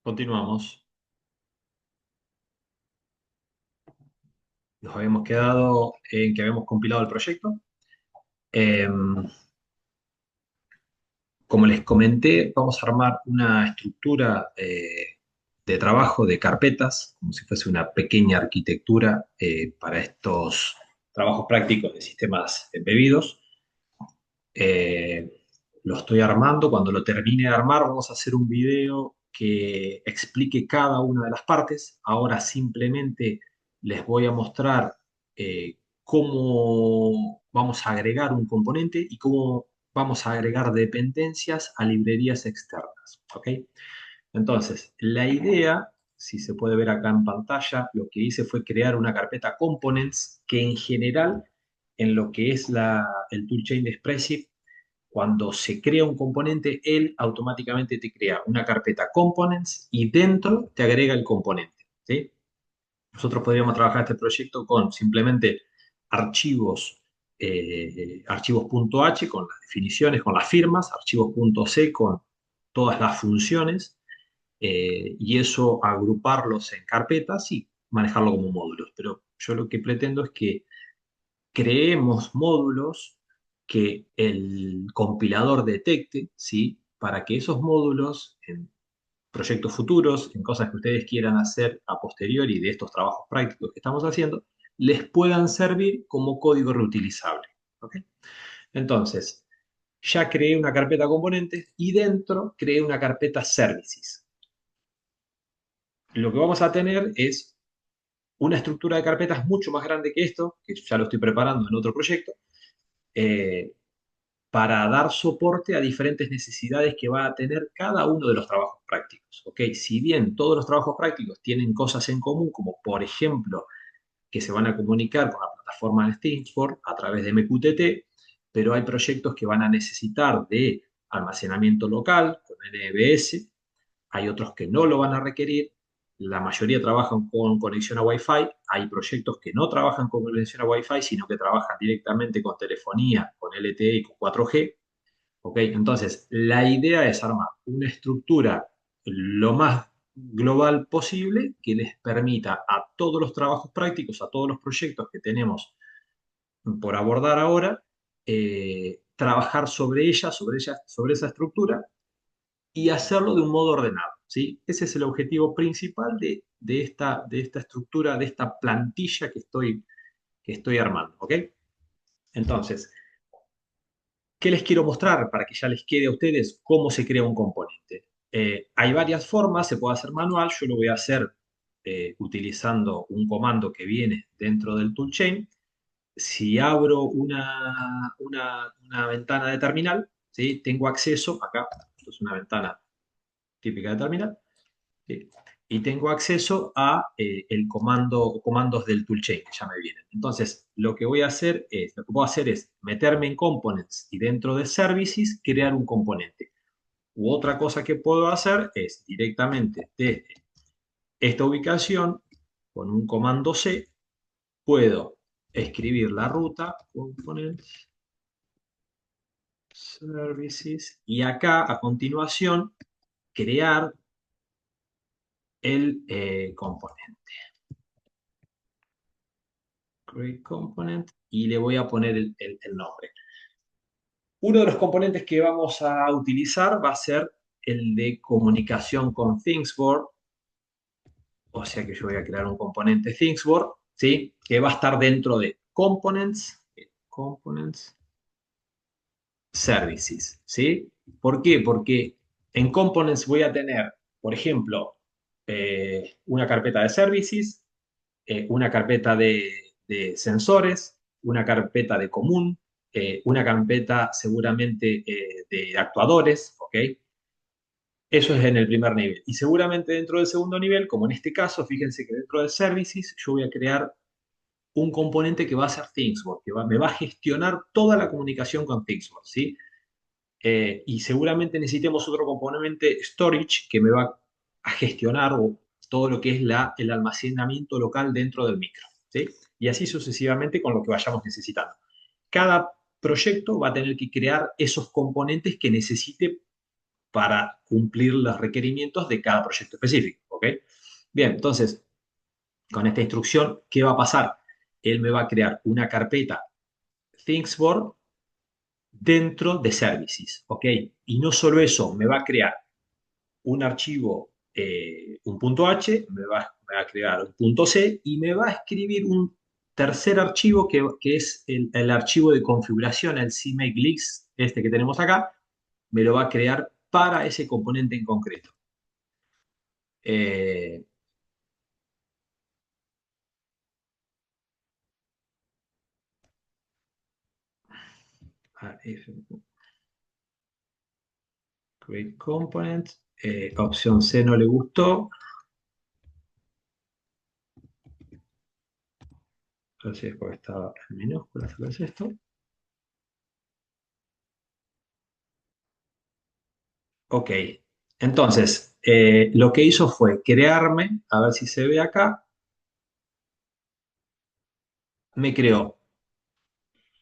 Continuamos. Nos habíamos quedado en que habíamos compilado el proyecto. Eh, Como les comenté, vamos a armar una estructura de trabajo de carpetas, como si fuese una pequeña arquitectura para estos trabajos prácticos de sistemas embebidos. Eh, lo estoy armando. Cuando lo termine de armar, vamos a hacer un video que explique cada una de las partes. Ahora simplemente les voy a mostrar cómo vamos a agregar un componente y cómo vamos a agregar dependencias a librerías externas. ¿Ok? Entonces, la idea, si se puede ver acá en pantalla, lo que hice fue crear una carpeta components que en general, en lo que es el toolchain de Expressive, cuando se crea un componente, él automáticamente te crea una carpeta components y dentro te agrega el componente. ¿Sí? Nosotros podríamos trabajar este proyecto con simplemente archivos, archivos.h con las definiciones, con las firmas, archivos.c con todas las funciones, y eso agruparlos en carpetas y manejarlo como módulos. Pero yo lo que pretendo es que creemos módulos que el compilador detecte, ¿sí? Para que esos módulos en proyectos futuros, en cosas que ustedes quieran hacer a posteriori de estos trabajos prácticos que estamos haciendo, les puedan servir como código reutilizable. ¿Ok? Entonces, ya creé una carpeta componentes y dentro creé una carpeta services. Lo que vamos a tener es una estructura de carpetas mucho más grande que esto, que ya lo estoy preparando en otro proyecto, eh, para dar soporte a diferentes necesidades que va a tener cada uno de los trabajos prácticos. ¿Ok? Si bien todos los trabajos prácticos tienen cosas en común, como por ejemplo que se van a comunicar con la plataforma de Thingsboard a través de MQTT, pero hay proyectos que van a necesitar de almacenamiento local con NBS, hay otros que no lo van a requerir, la mayoría trabajan con conexión a Wi-Fi, hay proyectos que no trabajan con conexión a Wi-Fi, sino que trabajan directamente con telefonía, con LTE y con 4G. ¿Ok? Entonces, la idea es armar una estructura lo más global posible que les permita a todos los trabajos prácticos, a todos los proyectos que tenemos por abordar ahora, trabajar sobre esa estructura y hacerlo de un modo ordenado. ¿Sí? Ese es el objetivo principal de esta estructura, de esta plantilla que estoy armando. ¿Ok? Entonces, ¿qué les quiero mostrar para que ya les quede a ustedes cómo se crea un componente? Hay varias formas, se puede hacer manual, yo lo voy a hacer utilizando un comando que viene dentro del toolchain. Si abro una ventana de terminal, ¿sí? Tengo acceso, acá, esto es una ventana típica de terminal, ¿sí? Y tengo acceso a el comandos del toolchain que ya me vienen. Entonces, lo que puedo hacer es meterme en components y dentro de services crear un componente. U otra cosa que puedo hacer es directamente desde esta ubicación, con un comando C, puedo escribir la ruta, components, services, y acá a continuación crear el componente. Create component y le voy a poner el nombre. Uno de los componentes que vamos a utilizar va a ser el de comunicación con Thingsboard, o sea que yo voy a crear un componente Thingsboard, ¿sí? Que va a estar dentro de components services, ¿sí? ¿Por qué? Porque en components voy a tener, por ejemplo, una carpeta de services, una carpeta de sensores, una carpeta de común, una carpeta seguramente de actuadores, ¿ok? Eso es en el primer nivel. Y seguramente dentro del segundo nivel, como en este caso, fíjense que dentro de services yo voy a crear un componente que va a ser Thingsboard, me va a gestionar toda la comunicación con Thingsboard, ¿sí? Y seguramente necesitemos otro componente storage que me va a gestionar todo lo que es el almacenamiento local dentro del micro, ¿sí? Y así sucesivamente con lo que vayamos necesitando. Cada proyecto va a tener que crear esos componentes que necesite para cumplir los requerimientos de cada proyecto específico, ¿ok? Bien, entonces, con esta instrucción, ¿qué va a pasar? Él me va a crear una carpeta Thingsboard dentro de Services, ¿ok? Y no solo eso, me va a crear un archivo, un punto H, me va a crear un punto C y me va a escribir un tercer archivo que es el archivo de configuración, el CMake List, este que tenemos acá, me lo va a crear para ese componente en concreto. Eh, Create Component, opción C no le gustó, entonces porque estaba en minúsculas, tal vez esto. Ok, entonces lo que hizo fue crearme, a ver si se ve acá, me creó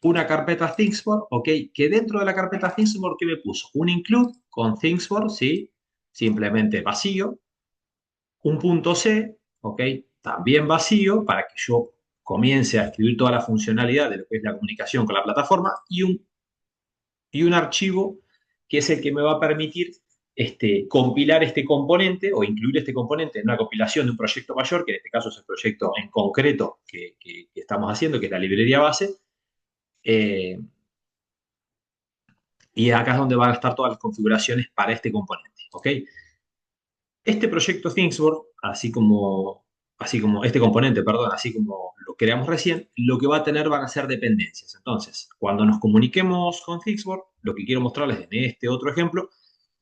una carpeta Thingsboard, ok, que dentro de la carpeta Thingsboard, ¿qué me puso? Un include con Thingsboard, sí, simplemente vacío, un punto C, ok, también vacío, para que yo comience a escribir toda la funcionalidad de lo que es la comunicación con la plataforma, y un archivo que es el que me va a permitir compilar este componente o incluir este componente en una compilación de un proyecto mayor, que en este caso es el proyecto en concreto que estamos haciendo, que es la librería base. eh, y acá es donde van a estar todas las configuraciones para este componente, ¿ok? Este proyecto Thingsboard, así como este componente, perdón, así como lo creamos recién, lo que va a tener van a ser dependencias. Entonces, cuando nos comuniquemos con Thingsboard, lo que quiero mostrarles en este otro ejemplo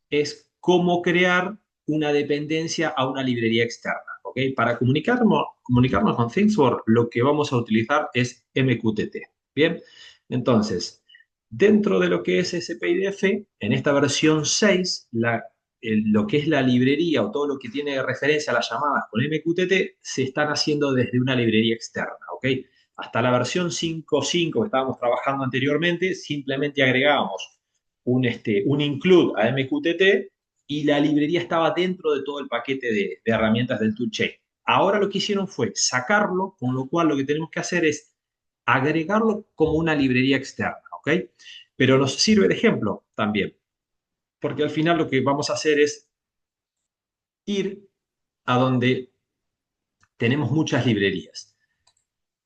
es cómo crear una dependencia a una librería externa, ¿ok? Para comunicarnos con Thingsboard, lo que vamos a utilizar es MQTT, ¿bien? Entonces, dentro de lo que es SPIDF, en esta versión 6, lo que es la librería o todo lo que tiene referencia a las llamadas con MQTT se están haciendo desde una librería externa, ¿ok? Hasta la versión 5.5 que estábamos trabajando anteriormente, simplemente agregábamos un include a MQTT y la librería estaba dentro de todo el paquete de herramientas del toolchain. Ahora lo que hicieron fue sacarlo, con lo cual lo que tenemos que hacer es agregarlo como una librería externa, ¿ok? Pero nos sirve de ejemplo también, porque al final lo que vamos a hacer es ir a donde tenemos muchas librerías.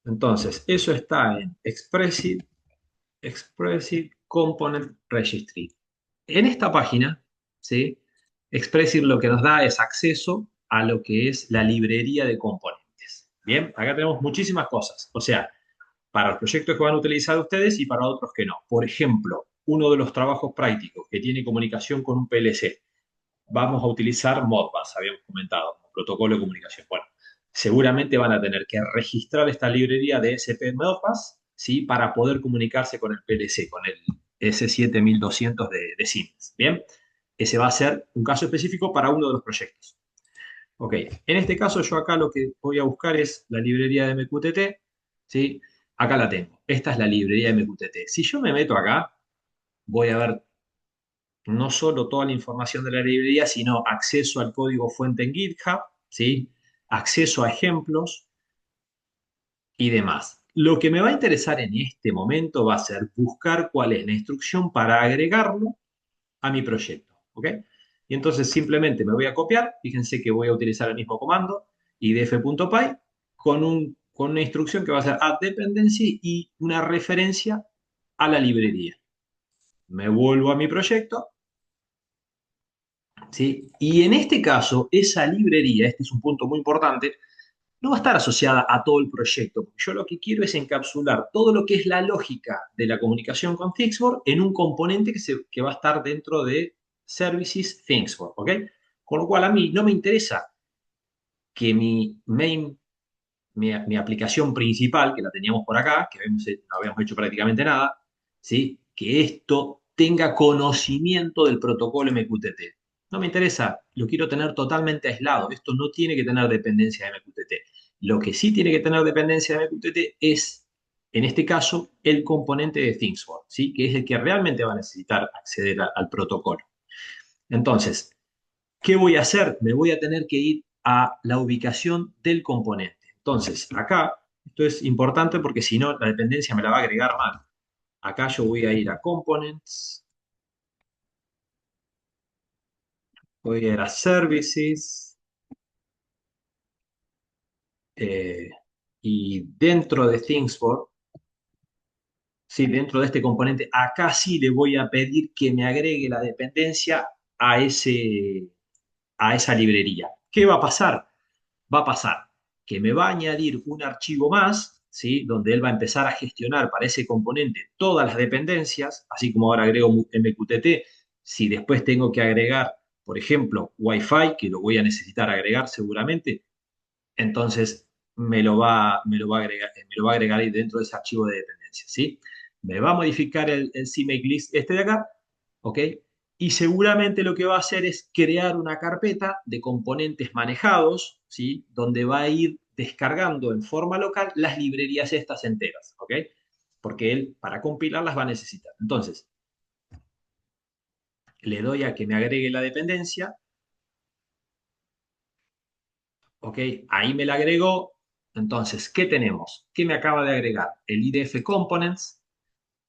Entonces, eso está en Expressive Component Registry. En esta página, ¿sí? Expressive lo que nos da es acceso a lo que es la librería de componentes. Bien, acá tenemos muchísimas cosas. O sea, para los proyectos que van a utilizar ustedes y para otros que no. Por ejemplo, uno de los trabajos prácticos que tiene comunicación con un PLC. Vamos a utilizar Modbus, habíamos comentado, como protocolo de comunicación. Bueno, seguramente van a tener que registrar esta librería de SP Modbus, ¿sí? Para poder comunicarse con el PLC, con el S7200 de Siemens. Bien, ese va a ser un caso específico para uno de los proyectos. Ok, en este caso yo acá lo que voy a buscar es la librería de MQTT, ¿sí? Acá la tengo. Esta es la librería de MQTT. Si yo me meto acá, voy a ver no solo toda la información de la librería, sino acceso al código fuente en GitHub, ¿sí? Acceso a ejemplos y demás. Lo que me va a interesar en este momento va a ser buscar cuál es la instrucción para agregarlo a mi proyecto, ¿ok? Y entonces simplemente me voy a copiar, fíjense que voy a utilizar el mismo comando, idf.py, con una instrucción que va a ser add dependency y una referencia a la librería. Me vuelvo a mi proyecto, ¿sí? Y en este caso, esa librería, este es un punto muy importante, no va a estar asociada a todo el proyecto, porque yo lo que quiero es encapsular todo lo que es la lógica de la comunicación con Thingsboard en un componente que va a estar dentro de Services Thingsboard, ¿ok? Con lo cual a mí no me interesa que mi aplicación principal, que la teníamos por acá, que no habíamos hecho prácticamente nada, ¿sí? Que esto tenga conocimiento del protocolo MQTT. No me interesa, lo quiero tener totalmente aislado. Esto no tiene que tener dependencia de MQTT. Lo que sí tiene que tener dependencia de MQTT es, en este caso, el componente de Thingsboard, ¿sí? Que es el que realmente va a necesitar acceder al protocolo. Entonces, ¿qué voy a hacer? Me voy a tener que ir a la ubicación del componente. Entonces, acá, esto es importante porque si no, la dependencia me la va a agregar mal. Acá yo voy a ir a Components, voy a ir a Services, eh, y dentro de ThingsFor, sí, dentro de este componente, acá sí le voy a pedir que me agregue la dependencia a a esa librería. ¿Qué va a pasar? Va a pasar que me va a añadir un archivo más, ¿sí? Donde él va a empezar a gestionar para ese componente todas las dependencias, así como ahora agrego MQTT. Si después tengo que agregar, por ejemplo, Wi-Fi, que lo voy a necesitar agregar seguramente, entonces me lo va a agregar ahí dentro de ese archivo de dependencias, ¿sí? Me va a modificar el CMake list este de acá, ¿ok? Y seguramente lo que va a hacer es crear una carpeta de componentes manejados, ¿sí? Donde va a ir descargando en forma local las librerías estas enteras, ¿ok? Porque él para compilarlas va a necesitar. Entonces, le doy a que me agregue la dependencia, ¿ok? Ahí me la agregó. Entonces, ¿qué tenemos? ¿Qué me acaba de agregar? El IDF Components,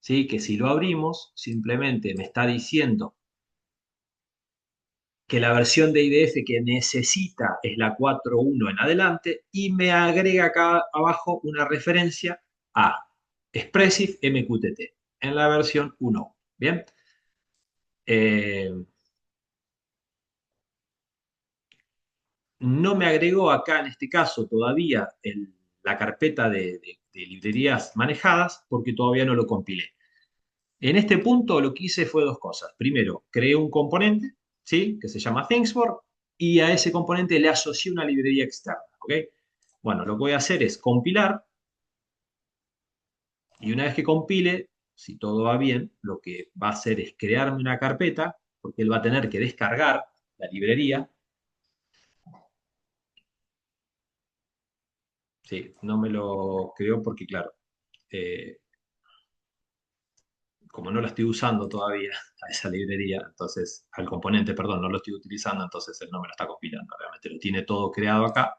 ¿sí? Que si lo abrimos, simplemente me está diciendo que la versión de IDF que necesita es la 4.1 en adelante y me agrega acá abajo una referencia a Expressive MQTT en la versión 1. Bien. Eh, no me agregó acá en este caso todavía la carpeta de librerías manejadas porque todavía no lo compilé. En este punto lo que hice fue dos cosas. Primero, creé un componente, ¿sí? Que se llama ThingsFor y a ese componente le asocié una librería externa, ¿ok? Bueno, lo que voy a hacer es compilar y una vez que compile, si todo va bien, lo que va a hacer es crearme una carpeta porque él va a tener que descargar la librería. Sí, no me lo creó porque, claro, eh, como no la estoy usando todavía a esa librería, entonces, al componente, perdón, no lo estoy utilizando, entonces él no me lo está compilando. Realmente lo tiene todo creado acá,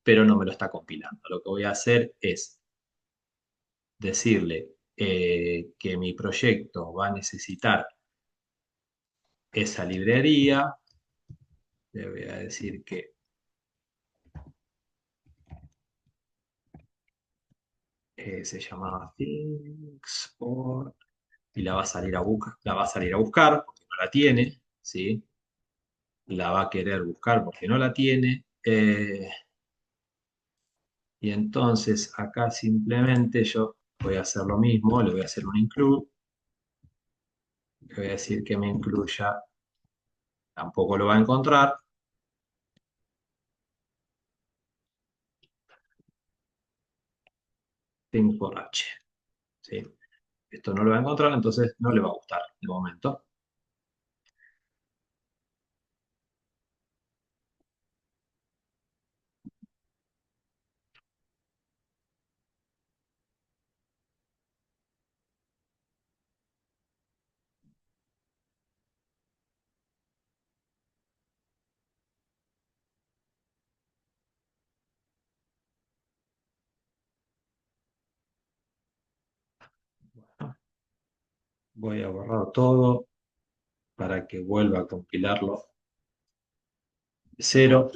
pero no me lo está compilando. Lo que voy a hacer es decirle que mi proyecto va a necesitar esa librería. Le voy a decir que se llamaba Thingsport y la va a salir a buscar, la va a salir a buscar porque no la tiene, ¿sí? La va a querer buscar porque no la tiene. Y entonces acá simplemente yo voy a hacer lo mismo, le voy a hacer un include, le voy a decir que me incluya, tampoco lo va a encontrar, thing for h, ¿sí? Esto no lo va a encontrar, entonces no le va a gustar de momento. Bueno, voy a borrar todo para que vuelva a compilarlo de cero.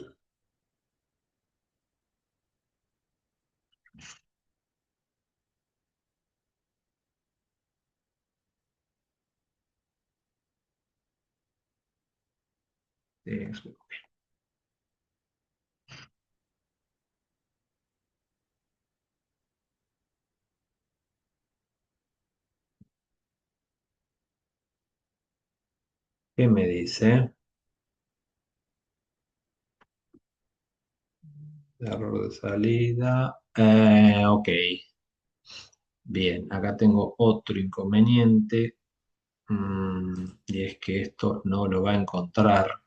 Eh, ¿Qué me dice? Error de salida. Ok, bien, acá tengo otro inconveniente. Y es que esto no lo va a encontrar.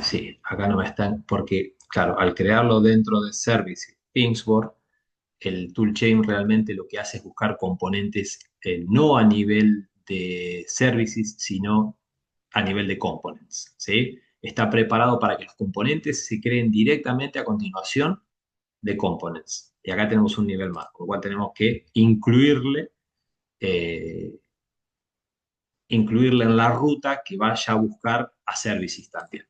Sí, acá no me están, porque claro, al crearlo dentro de Service Kingsboard, el toolchain realmente lo que hace es buscar componentes no a nivel de services, sino a nivel de components, ¿sí? Está preparado para que los componentes se creen directamente a continuación de components. Y acá tenemos un nivel más, por lo cual tenemos que eh, incluirle en la ruta que vaya a buscar a services también.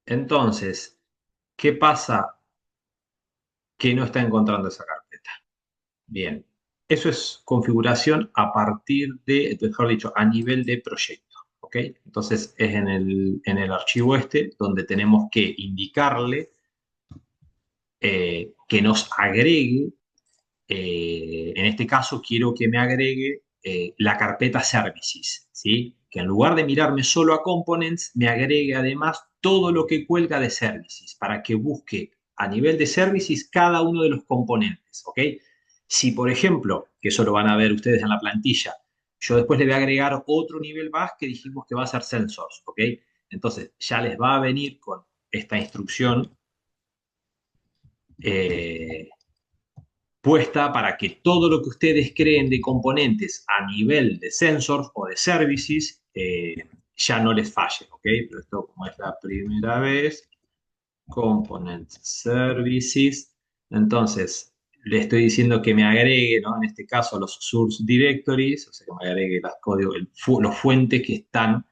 Entonces, ¿qué pasa que no está encontrando esa carpeta? Bien, eso es configuración a partir de, mejor dicho, a nivel de proyecto. ¿Ok? Entonces es en el archivo este donde tenemos que indicarle que nos agregue, en este caso quiero que me agregue la carpeta Services, ¿sí? Que en lugar de mirarme solo a Components, me agregue además todo lo que cuelga de Services, para que busque a nivel de Services cada uno de los componentes, ¿ok? Si, por ejemplo, que eso lo van a ver ustedes en la plantilla, yo después le voy a agregar otro nivel más que dijimos que va a ser Sensors, ¿ok? Entonces ya les va a venir con esta instrucción eh, puesta para que todo lo que ustedes creen de componentes a nivel de sensors o de services ya no les falle, ¿ok? Pero esto como es la primera vez, component services, entonces le estoy diciendo que me agregue, ¿no? En este caso los source directories, o sea que me agregue los códigos, los fuentes que están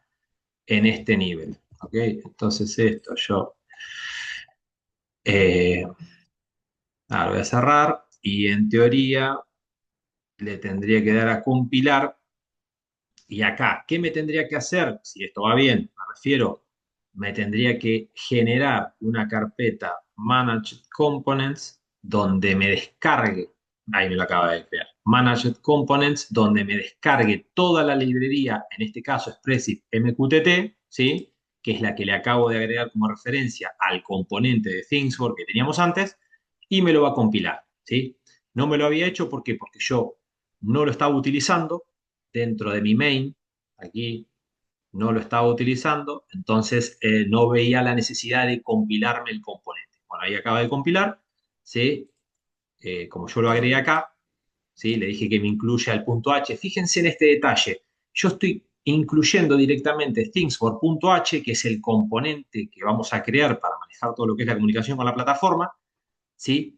en este nivel, ¿ok? Entonces esto yo lo voy a cerrar y en teoría le tendría que dar a compilar. Y acá, ¿qué me tendría que hacer? Si esto va bien, me refiero, me tendría que generar una carpeta Managed Components donde me descargue, ahí me lo acaba de crear, Managed Components donde me descargue toda la librería, en este caso Expressive MQTT, ¿sí? Que es la que le acabo de agregar como referencia al componente de ThingsWorks que teníamos antes, y me lo va a compilar, ¿sí? No me lo había hecho, ¿por qué? Porque yo no lo estaba utilizando dentro de mi main, aquí no lo estaba utilizando, entonces no veía la necesidad de compilarme el componente. Bueno, ahí acaba de compilar, ¿sí? Como yo lo agregué acá, ¿sí? Le dije que me incluya el punto H. Fíjense en este detalle, yo estoy incluyendo directamente things.h, que es el componente que vamos a crear para manejar todo lo que es la comunicación con la plataforma, ¿sí?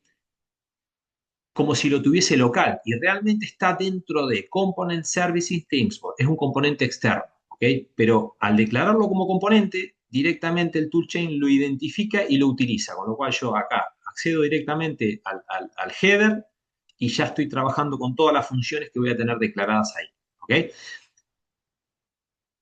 Como si lo tuviese local y realmente está dentro de Component Services ThingsBot. Es un componente externo, ¿ok? Pero al declararlo como componente, directamente el toolchain lo identifica y lo utiliza, con lo cual yo acá accedo directamente al header y ya estoy trabajando con todas las funciones que voy a tener declaradas ahí, ¿ok?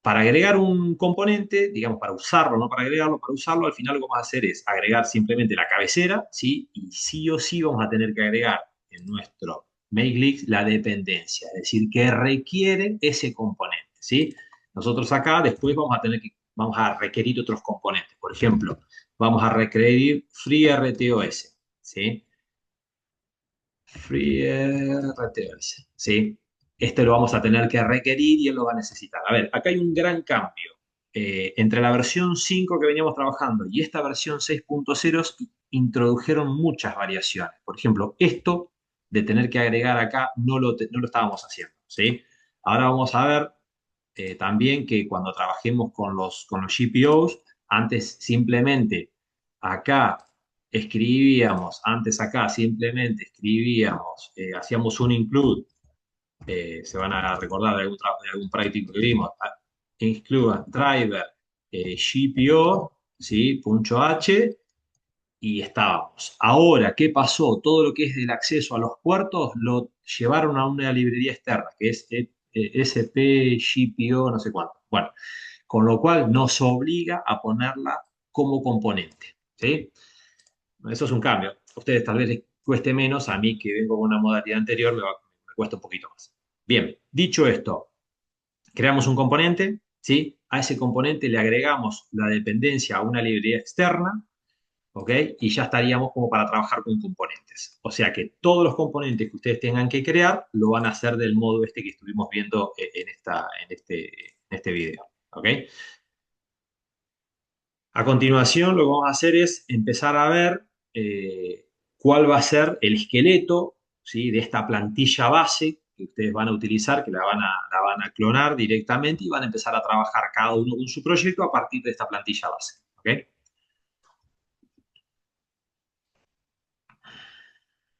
Para agregar un componente, digamos, para usarlo, no para agregarlo, para usarlo, al final lo que vamos a hacer es agregar simplemente la cabecera, ¿sí? Y sí o sí vamos a tener que agregar en nuestro make la dependencia, es decir, que requiere ese componente, ¿sí? Nosotros acá después vamos a requerir otros componentes. Por ejemplo, vamos a requerir FreeRTOS, ¿sí? FreeRTOS, ¿sí? Este lo vamos a tener que requerir y él lo va a necesitar. A ver, acá hay un gran cambio. Entre la versión 5 que veníamos trabajando y esta versión 6.0 introdujeron muchas variaciones. Por ejemplo, esto de tener que agregar acá no lo estábamos haciendo, ¿sí? Ahora vamos a ver también que cuando trabajemos con los GPOs, antes simplemente acá antes acá simplemente escribíamos, hacíamos un include, se van a recordar de algún, de algún práctico que vimos, include driver GPO, ¿sí? Punto H, y estábamos. Ahora, ¿qué pasó? Todo lo que es del acceso a los puertos lo llevaron a una librería externa, que es SP, GPO, no sé cuánto. Bueno, con lo cual nos obliga a ponerla como componente, ¿sí? Eso es un cambio. A ustedes tal vez les cueste menos, a mí que vengo con una modalidad anterior me cuesta un poquito más. Bien, dicho esto, creamos un componente, ¿sí? A ese componente le agregamos la dependencia a una librería externa, ¿ok? Y ya estaríamos como para trabajar con componentes. O sea que todos los componentes que ustedes tengan que crear lo van a hacer del modo este que estuvimos viendo en este video, ¿ok? A continuación, lo que vamos a hacer es empezar a ver cuál va a ser el esqueleto, ¿sí? de esta plantilla base que ustedes van a utilizar, que la van a clonar directamente y van a empezar a trabajar cada uno con su proyecto a partir de esta plantilla base. ¿Ok?